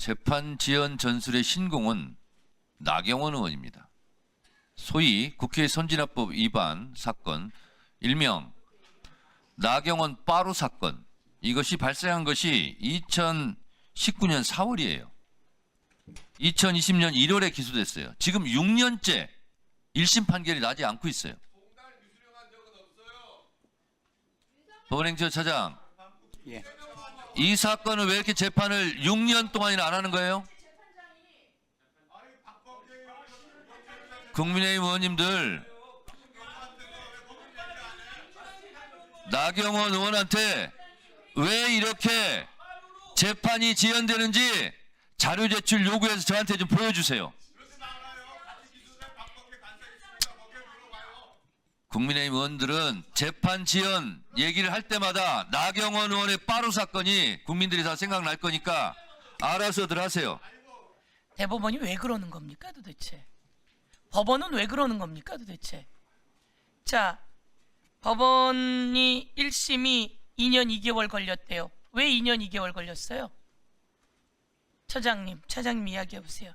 재판 지연 전술의 신공은 나경원 의원입니다. 소위 국회 선진화법 위반 사건, 일명 나경원 빠루 사건, 이것이 발생한 것이 2019년 4월이에요. 2020년 1월에 기소됐어요. 지금 6년째 1심 판결이 나지 않고 있어요. 법원행정 차장, 예. 이 사건은 왜 이렇게 재판을 6년 동안이나 안 하는 거예요? 국민의힘 의원님들, 나경원 의원한테 왜 이렇게 재판이 지연되는지 자료 제출 요구해서 저한테 좀 보여주세요. 국민의힘 의원들은 재판 지연 얘기를 할 때마다 나경원 의원의 빠루 사건이 국민들이 다 생각날 거니까 알아서들 하세요. 대법원이 왜 그러는 겁니까 도대체? 법원은 왜 그러는 겁니까 도대체? 자, 법원이 1심이 2년 2개월 걸렸대요. 왜 2년 2개월 걸렸어요? 차장님 이야기해 보세요.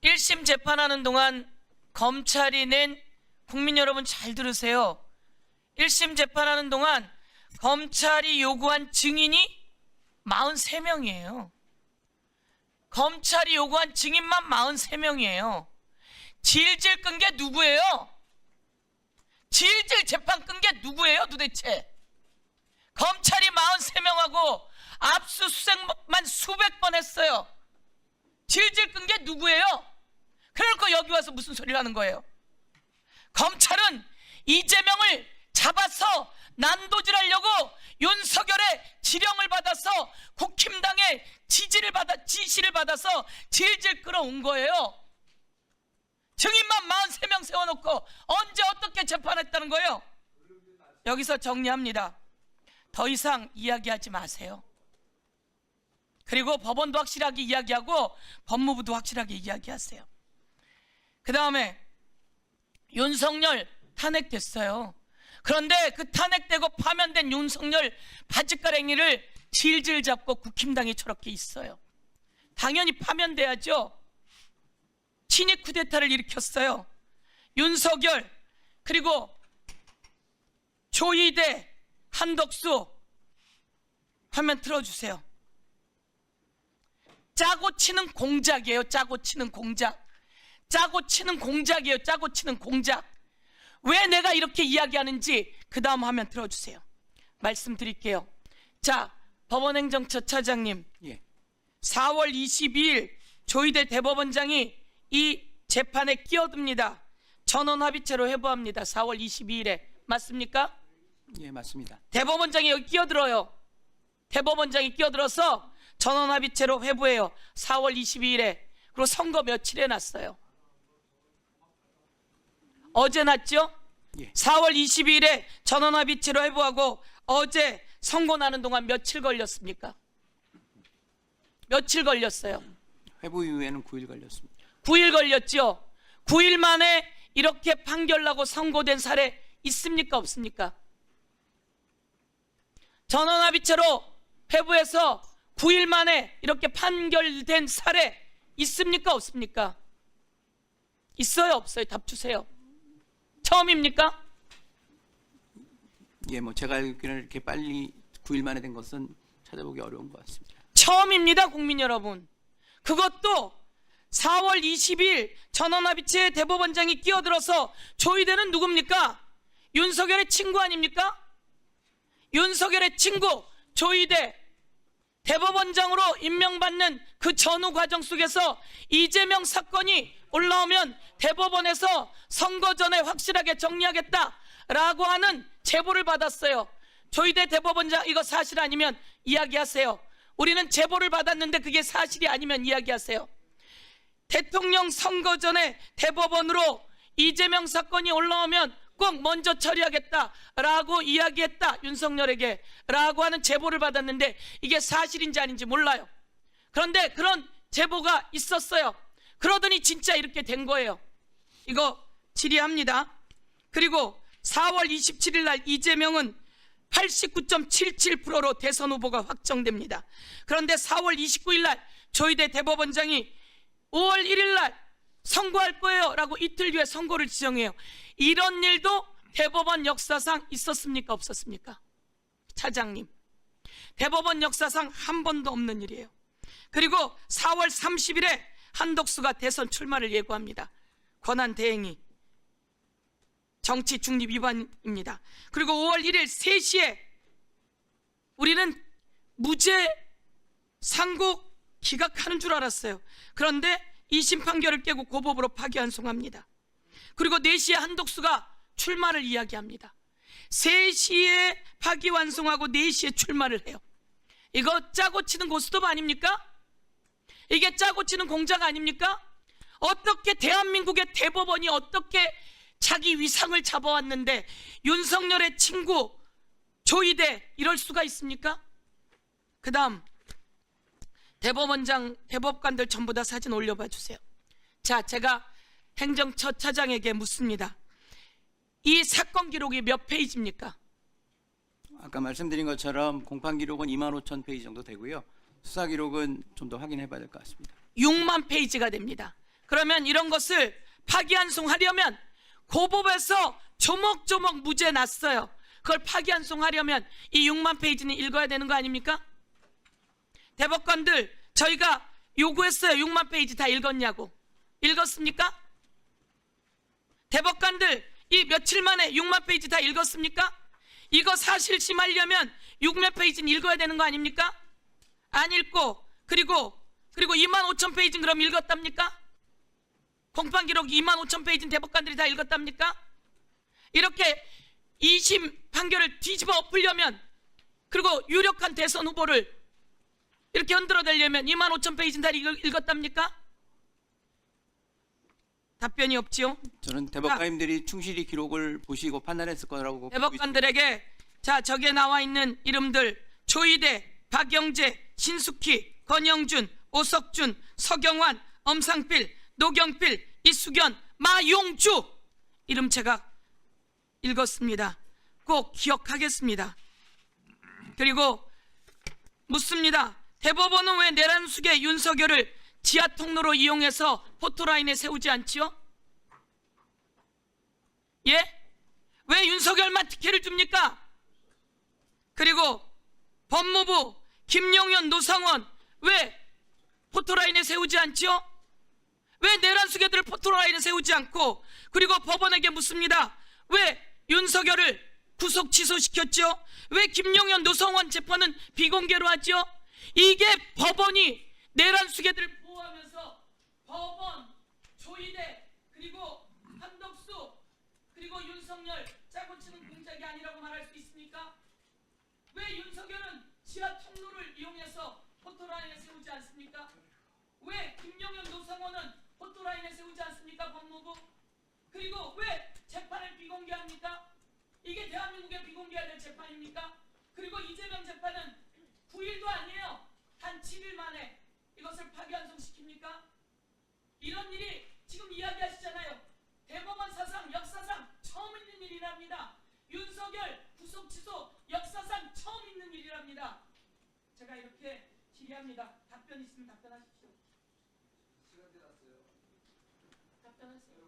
1심 재판하는 동안 검찰이 낸, 국민 여러분 잘 들으세요. 1심 재판하는 동안 검찰이 요구한 증인이 43명이에요. 검찰이 요구한 증인만 43명이에요. 질질 끈 게 누구예요? 질질 재판 끈 게 누구예요 도대체? 검찰이 43명하고 압수수색만 수백 번 했어요. 질질 끈 게 누구예요? 그러니까 여기 와서 무슨 소리를 하는 거예요? 검찰은 이재명을 잡아서 난도질하려고 윤석열의 지령을 받아서 국힘당의 지시를 받아서 질질 끌어온 거예요. 증인만 43명 세워놓고 언제 어떻게 재판했다는 거예요? 여기서 정리합니다. 더 이상 이야기하지 마세요. 그리고 법원도 확실하게 이야기하고 법무부도 확실하게 이야기하세요. 그 다음에 윤석열 탄핵됐어요. 그런데 그 탄핵되고 파면된 윤석열 바짓가랭이를 질질 잡고 국힘당이 저렇게 있어요. 당연히 파면돼야죠. 친이 쿠데타를 일으켰어요. 윤석열, 그리고 조이대, 한덕수 화면 틀어주세요. 짜고 치는 공작이에요. 짜고 치는 공작. 짜고 치는 공작이에요. 짜고 치는 공작. 왜 내가 이렇게 이야기하는지 그 다음 화면 틀어주세요. 말씀드릴게요. 자, 법원행정처 차장님, 예. 4월 22일 조이대 대법원장이 이 재판에 끼어듭니다. 전원합의체로 회부합니다. 4월 22일에 맞습니까? 예, 맞습니다. 대법원장이 여기 끼어들어요. 대법원장이 끼어들어서 전원합의체로 회부해요. 4월 22일에. 그리고 선거 며칠에 났어요? 어제 났죠? 예. 4월 22일에 전원합의체로 회부하고 어제 선고 나는 동안 며칠 걸렸습니까? 며칠 걸렸어요? 회부 이후에는 9일 걸렸습니다. 9일 걸렸죠? 9일 만에 이렇게 판결 나고 선고된 사례 있습니까? 없습니까? 전원합의체로 회부해서 9일 만에 이렇게 판결된 사례 있습니까? 없습니까? 있어요? 없어요? 답 주세요. 처음입니까? 예, 뭐 제가 알기로는 이렇게 빨리 9일 만에 된 것은 찾아보기 어려운 것 같습니다. 처음입니다, 국민 여러분. 그것도 4월 20일 전원합의체 대법원장이 끼어들어서 조이대는 누굽니까? 윤석열의 친구 아닙니까? 윤석열의 친구 조이대 대법원장으로 임명받는 그 전후 과정 속에서 이재명 사건이 올라오면 대법원에서 선거 전에 확실하게 정리하겠다라고 하는 제보를 받았어요. 조이대 대법원장, 이거 사실 아니면 이야기하세요. 우리는 제보를 받았는데 그게 사실이 아니면 이야기하세요. 대통령 선거 전에 대법원으로 이재명 사건이 올라오면 꼭 먼저 처리하겠다라고 이야기했다, 윤석열에게 라고 하는 제보를 받았는데 이게 사실인지 아닌지 몰라요. 그런데 그런 제보가 있었어요. 그러더니 진짜 이렇게 된 거예요. 이거 질의합니다. 그리고 4월 27일 날 이재명은 89.77%로 대선 후보가 확정됩니다. 그런데 4월 29일 날 조희대 대법원장이 5월 1일 날 선고할 거예요 라고 이틀 뒤에 선고를 지정해요. 이런 일도 대법원 역사상 있었습니까? 없었습니까? 차장님, 대법원 역사상 한 번도 없는 일이에요. 그리고 4월 30일에 한덕수가 대선 출마를 예고합니다. 권한대행이 정치 중립 위반입니다. 그리고 5월 1일 3시에 우리는 무죄 상고 기각하는 줄 알았어요. 그런데 2심 판결을 깨고 고법으로 파기환송합니다. 그리고 4시에 한덕수가 출마를 이야기합니다. 3시에 파기환송하고 4시에 출마를 해요. 이거 짜고 치는 고스톱 아닙니까? 이게 짜고 치는 공작 아닙니까? 어떻게 대한민국의 대법원이 어떻게 자기 위상을 잡아왔는데 윤석열의 친구 조희대 이럴 수가 있습니까? 그 다음 대법원장, 대법관들 전부 다 사진 올려봐 주세요. 자, 제가 행정처 차장에게 묻습니다. 이 사건 기록이 몇 페이지입니까? 아까 말씀드린 것처럼 공판 기록은 25,000페이지 정도 되고요. 수사 기록은 좀 더 확인해 봐야 될 것 같습니다. 6만 페이지가 됩니다. 그러면 이런 것을 파기환송하려면 고법에서 조목조목 무죄 났어요. 그걸 파기환송하려면 이 6만 페이지는 읽어야 되는 거 아닙니까? 대법관들 저희가 요구했어요. 6만 페이지 다 읽었냐고. 읽었습니까? 대법관들 이 며칠 만에 6만 페이지 다 읽었습니까? 이거 사실심하려면 6만 페이지는 읽어야 되는 거 아닙니까? 안 읽고 그리고 25,000페이지는 그럼 읽었답니까? 공판 기록 25,000페이지는 대법관들이 다 읽었답니까? 이렇게 2심 판결을 뒤집어 엎으려면 그리고 유력한 대선 후보를 이렇게 흔들어대려면 25,000페이지는 다 읽었답니까? 답변이 없지요? 저는 대법관님들이 충실히 기록을 보시고 판단했을 거라고 보고 있습니다. 대법관들에게 자, 저기에 나와 있는 이름들 조희대, 박영재, 신숙희, 권영준, 오석준, 서경환, 엄상필, 노경필, 이수견, 마용주 이름 제가 읽었습니다. 꼭 기억하겠습니다. 그리고 묻습니다. 대법원은 왜 내란숙의 윤석열을 지하 통로로 이용해서 포토라인에 세우지 않지요? 예? 왜 윤석열만 특혜를 줍니까? 그리고 법무부 김용현, 노상원 왜 포토라인에 세우지 않지요? 왜 내란숙애들을 포토라인에 세우지 않고 그리고 법원에게 묻습니다. 왜 윤석열을 구속 취소시켰죠? 왜 김용현, 노상원 재판은 비공개로 하죠? 이게 법원이 내란숙애들을 보호하면서 법원, 조희대 그리고 한덕수 그리고 윤석열 짜고 치는 공작이 아니라고 말할 수 있습니까? 왜 윤석열은 지하 통로를 이용해서 포토라인에 세우지 않습니까? 왜 김용현, 노상원은 포토라인에 세우지 않습니까? 법무부 그리고 왜 재판을 비공개합니까? 이게 대한민국에 비공개해야 될 재판입니까? 그리고 이재명 재판은 9일도 아니에요. 한 7일 만에 이것을 파기환송시킵니까? 이런 일이 지금 이야기하시잖아요. 대법원 사상, 역사상 처음 있는 일이랍니다. 윤석열 구속 취소 역사상 처음 있는 일이랍니다. 제가 이렇게 질의합니다. 답변 있으면 답변하십시오. 답변하세요.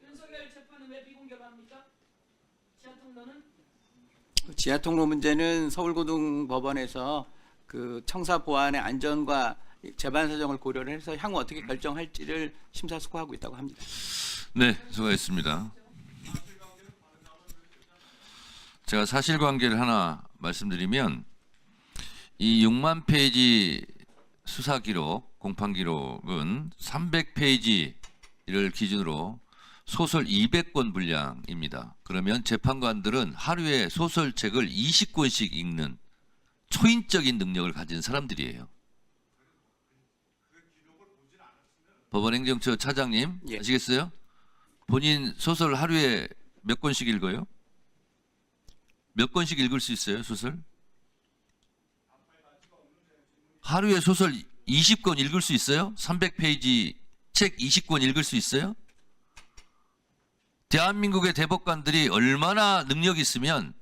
윤석열 재판은 왜 비공개로 합니까? 지하통로는? 지하통로 문제는 서울고등법원에서 그 청사 보안의 안전과 재반 사정을 고려를 해서 향후 어떻게 결정할지를 심사숙고하고 있다고 합니다. 네, 수고하셨습니다. 제가 사실관계를 하나 말씀드리면 이 6만 페이지 수사 기록, 공판 기록은 300페이지를 기준으로 소설 200권 분량입니다. 그러면 재판관들은 하루에 소설책을 20권씩 읽는 초인적인 능력을 가진 사람들이에요. 법원행정처 차장님 예. 아시겠어요? 본인 소설 하루에 몇 권씩 읽어요? 몇 권씩 읽을 수 있어요, 소설? 하루에 소설 20권 읽을 수 있어요? 300페이지 책 20권 읽을 수 있어요? 대한민국의 대법관들이 얼마나 능력이 있으면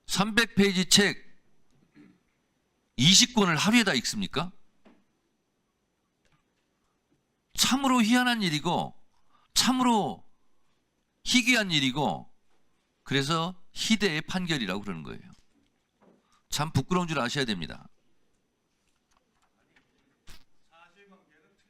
300페이지 책 20권을 하루에 다 읽습니까? 참으로 희한한 일이고 참으로 희귀한 일이고 그래서 희대의 판결이라고 그러는 거예요. 참 부끄러운 줄 아셔야 됩니다.